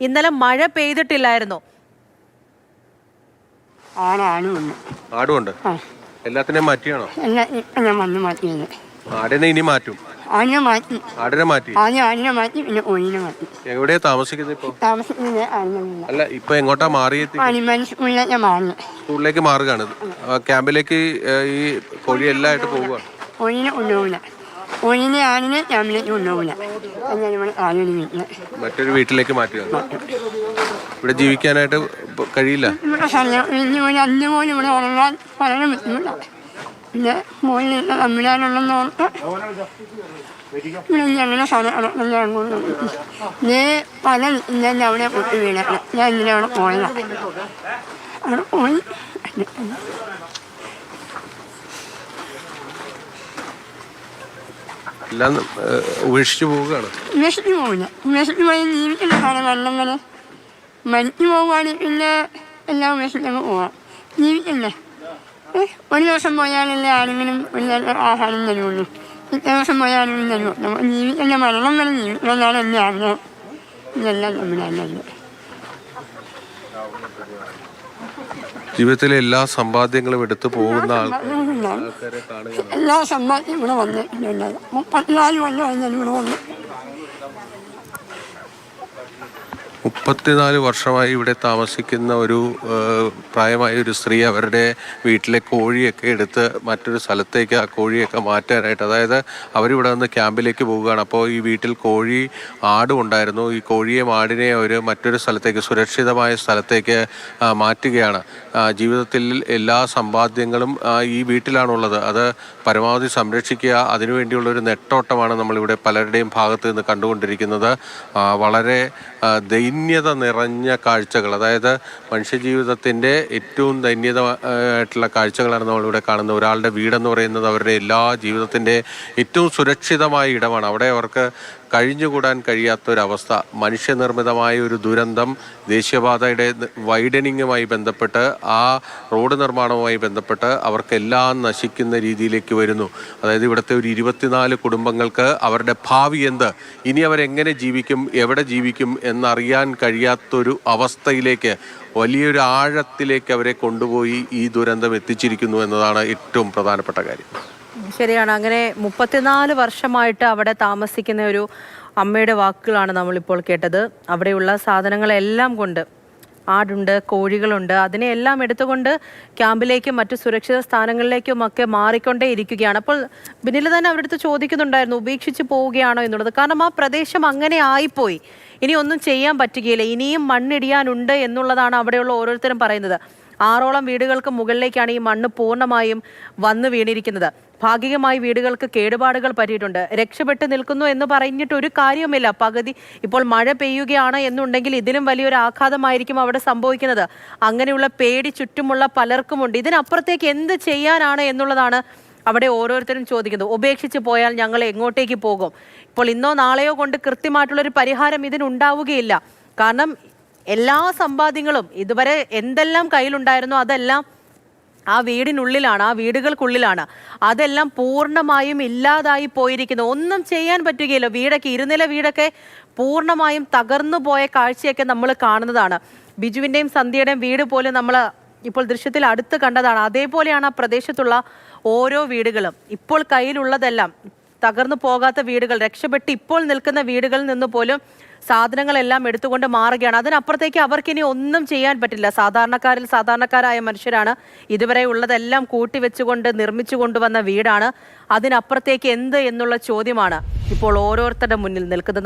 ഇന്നലെ മഴ പെയ്തിട്ടില്ലായിരുന്നു. ആടുണ്ട്. എല്ലാത്തിനെയും മാറ്റിയാണോ? ഞാൻ വന്ന് മാറ്റിയത്. ആടിനെ ഇനി മാറ്റും. ആടിനെ മാറ്റി. ആടിനെ മാറ്റി. ആടിനെ മാറ്റി, പിന്നെ കോഴിനെ മാറ്റി. എവിടെയാ താമസിക്കുന്നത് ഇപ്പൊ? താമസിക്കുന്നത് അല്ല, ഇപ്പൊ എങ്ങോട്ടാ മാറിയത്? സ്കൂളിലേക്ക് മാറുന്നത്. സ്കൂളിലേക്ക് മാറുകയാണ്. ക്യാമ്പിലേക്ക് ഈ കോഴി എല്ലാം ആയിട്ട് പോവുകയാണ്. കോഴിനെ കൊണ്ടുപോകില്ല. കോഴിനെ ആടിനെ ക്യാമ്പിലേക്ക് കൊണ്ടുപോകില്ല. മറ്റൊരു വീട്ടിലേക്ക് മാറ്റുക. ഇവിടെ ജീവിക്കാനായിട്ട് കഴിയില്ല. ഇവിടെ ഒരു 5 മോന് ഇവിടെ ഉറങ്ങാൻ വളരെ ബുദ്ധിമുട്ടാണ്. പിന്നെ മോനിൽ തമ്മിലാനുള്ളതെന്ന് ഓർത്ത് ഇവിടെ അങ്ങനെ ഇതേ പല ഞാൻ അവിടെ പൊട്ടി വീണാണ്. ഞാൻ ഇന്നലെ അവിടെ പോയതാണ്. അവിടെ പോയി എല്ലാം ഉപേക്ഷിച്ച് പോവുകയാണ്. ഉപേക്ഷിച്ച് പോവില്ല. ഉപേക്ഷിച്ച് പോയി ജീവിക്കുന്ന കാലം വെള്ളം വരെ മരിച്ചു പോകുകയാണെങ്കിൽ പിന്നെ എല്ലാം ഉപേക്ഷിച്ചങ്ങ് പോവാം. ജീവിക്കണ്ടേ? ഒരു ദിവസം പോയാലല്ലേ ആരെങ്കിലും ഒരു ആഹാരം തരുള്ളൂ. പിറ്റേ ദിവസം പോയാലും തരുമോ? നമ്മൾ ജീവിക്കണ്ട, മരണം വരെ ജീവിക്കുന്നതാണ് എൻ്റെ ആഗ്രഹം. ഇതെല്ലാം തമ്മിലല്ല. ജീവിതത്തിലെ എല്ലാ സമ്പാദ്യങ്ങളും എടുത്തു പോകുന്ന ആൾക്കാരെ കാണുക. എല്ലാ സമ്പാദ്യം ഇവിടെ വന്നിട്ടുണ്ടാകും. 34 കൊല്ലം ഇവിടെ വന്നു. 34 വർഷമായി ഇവിടെ താമസിക്കുന്ന ഒരു പ്രായമായ ഒരു സ്ത്രീ അവരുടെ വീട്ടിലെ കോഴിയൊക്കെ എടുത്ത് മറ്റൊരു സ്ഥലത്തേക്ക് ആ കോഴിയൊക്കെ മാറ്റാനായിട്ട്, അതായത് അവരിവിടെ നിന്ന് ക്യാമ്പിലേക്ക് പോവുകയാണ്. അപ്പോൾ ഈ വീട്ടിൽ കോഴി ആടും ഉണ്ടായിരുന്നു. ഈ കോഴിയെ ആടിനെ അവർ മറ്റൊരു സ്ഥലത്തേക്ക്, സുരക്ഷിതമായ സ്ഥലത്തേക്ക് മാറ്റുകയാണ്. ജീവിതത്തിൽ എല്ലാ സമ്പാദ്യങ്ങളും ഈ വീട്ടിലാണുള്ളത്. അത് പരമാവധി സംരക്ഷിക്കുക, അതിനുവേണ്ടിയുള്ളൊരു നെട്ടോട്ടമാണ് നമ്മളിവിടെ പലരുടെയും ഭാഗത്ത് നിന്ന് കണ്ടുകൊണ്ടിരിക്കുന്നത്. വളരെ ദൈന്യത നിറഞ്ഞ കാഴ്ചകൾ, അതായത് മനുഷ്യജീവിതത്തിൻ്റെ ഏറ്റവും ദൈന്യതമായിട്ടുള്ള കാഴ്ചകളാണ് നമ്മളിവിടെ കാണുന്നത്. ഒരാളുടെ വീടെന്ന് പറയുന്നത് അവരുടെ എല്ലാ ജീവിതത്തിൻ്റെ ഏറ്റവും സുരക്ഷിതമായ ഇടമാണ്. അവിടെ അവർക്ക് കഴിഞ്ഞുകൂടാൻ കഴിയാത്തൊരവസ്ഥ, മനുഷ്യനിർമ്മിതമായ ഒരു ദുരന്തം, ദേശീയപാതയുടെ വൈഡനിങ്ങുമായി ബന്ധപ്പെട്ട്, ആ റോഡ് നിർമ്മാണവുമായി ബന്ധപ്പെട്ട് അവർക്കെല്ലാം നശിക്കുന്ന രീതിയിലേക്ക് വരുന്നു. അതായത് ഇവിടുത്തെ ഒരു 24 കുടുംബങ്ങൾക്ക് അവരുടെ ഭാവി എന്ത്, ഇനി അവരെങ്ങനെ ജീവിക്കും, എവിടെ ജീവിക്കും എന്നറിയാൻ കഴിയാത്തൊരു അവസ്ഥയിലേക്ക്, വലിയൊരു ആഴത്തിലേക്ക് അവരെ കൊണ്ടുപോയി ഈ ദുരന്തം എത്തിച്ചിരിക്കുന്നു എന്നതാണ് ഏറ്റവും പ്രധാനപ്പെട്ട കാര്യം. ശരിയാണ്. അങ്ങനെ 34 വർഷമായിട്ട് അവിടെ താമസിക്കുന്ന ഒരു അമ്മയുടെ വാക്കുകളാണ് നമ്മളിപ്പോൾ കേട്ടത്. അവിടെയുള്ള സാധനങ്ങളെല്ലാം കൊണ്ട്, ആടുണ്ട്, കോഴികളുണ്ട്, അതിനെയെല്ലാം എടുത്തുകൊണ്ട് ക്യാമ്പിലേക്കും മറ്റു സുരക്ഷിത സ്ഥാനങ്ങളിലേക്കും ഒക്കെ മാറിക്കൊണ്ടേ ഇരിക്കുകയാണ്. അപ്പോൾ ബിനിൽ തന്നെ അവരുടെ അടുത്ത് ചോദിക്കുന്നുണ്ടായിരുന്നു, ഉപേക്ഷിച്ച് പോവുകയാണോ എന്നുള്ളത്. കാരണം ആ പ്രദേശം അങ്ങനെ ആയിപ്പോയി, ഇനി ഒന്നും ചെയ്യാൻ പറ്റുകയില്ല, ഇനിയും മണ്ണിടിയാനുണ്ട് എന്നുള്ളതാണ് അവിടെയുള്ള ഓരോരുത്തരും പറയുന്നത്. 6ഓളം വീടുകൾക്ക് മുകളിലേക്കാണ് ഈ മണ്ണ് പൂർണ്ണമായും വന്നു വീണിരിക്കുന്നത്. ഭാഗികമായി വീടുകൾക്ക് കേടുപാടുകൾ പറ്റിയിട്ടുണ്ട്. രക്ഷപ്പെട്ട് നിൽക്കുന്നു എന്ന് പറഞ്ഞിട്ട് ഒരു കാര്യവുമില്ല. പകുതി ഇപ്പോൾ മഴ പെയ്യുകയാണ് എന്നുണ്ടെങ്കിൽ ഇതിലും വലിയൊരു ആഘാതമായിരിക്കും അവിടെ സംഭവിക്കുന്നത്. അങ്ങനെയുള്ള പേടി ചുറ്റുമുള്ള പലർക്കുമുണ്ട്. ഇതിനപ്പുറത്തേക്ക് എന്ത് ചെയ്യാനാണ് എന്നുള്ളതാണ് അവിടെ ഓരോരുത്തരും ചോദിക്കുന്നത്. ഉപേക്ഷിച്ച് പോയാൽ ഞങ്ങൾ എങ്ങോട്ടേക്ക് പോകും? ഇപ്പോൾ ഇന്നോ നാളെയോ കൊണ്ട് കൃത്യമായിട്ടുള്ളൊരു പരിഹാരം ഇതിനുണ്ടാവുകയില്ല. കാരണം എല്ലാ സമ്പാദ്യങ്ങളും ഇതുവരെ എന്തെല്ലാം കയ്യിലുണ്ടായിരുന്നോ അതെല്ലാം ആ വീടിനുള്ളിലാണ്, ആ വീടുകൾക്കുള്ളിലാണ്. അതെല്ലാം പൂർണ്ണമായും ഇല്ലാതായി പോയിരിക്കുന്നു. ഒന്നും ചെയ്യാൻ പറ്റുകയില്ല. വീടൊക്കെ, 2 വീടൊക്കെ പൂർണ്ണമായും തകർന്നു പോയ കാഴ്ചയൊക്കെ നമ്മൾ കാണുന്നതാണ്. ബിജുവിൻ്റെയും സന്ധ്യയുടെയും വീട് പോലും നമ്മൾ ഇപ്പോൾ ദൃശ്യത്തിൽ അടുത്ത് കണ്ടതാണ്. അതേപോലെയാണ് ആ പ്രദേശത്തുള്ള ഓരോ വീടുകളും. ഇപ്പോൾ കയ്യിലുള്ളതെല്ലാം, തകർന്നു പോകാത്ത വീടുകൾ, രക്ഷപ്പെട്ട് ഇപ്പോൾ നിൽക്കുന്ന വീടുകളിൽ നിന്ന് പോലും സാധനങ്ങളെല്ലാം എടുത്തുകൊണ്ട് മാറുകയാണ്. അതിനപ്പുറത്തേക്ക് അവർക്കിനി ഒന്നും ചെയ്യാൻ പറ്റില്ല. സാധാരണക്കാരിൽ സാധാരണക്കാരായ മനുഷ്യരാണ്. ഇതുവരെ ഉള്ളതെല്ലാം കൂട്ടിവെച്ചുകൊണ്ട് നിർമ്മിച്ചു കൊണ്ടുവന്ന വീടാണ്. അതിനപ്പുറത്തേക്ക് എന്ത് എന്നുള്ള ചോദ്യമാണ് ഇപ്പോൾ ഓരോരുത്തരുടെ മുന്നിൽ നിൽക്കുന്നത്.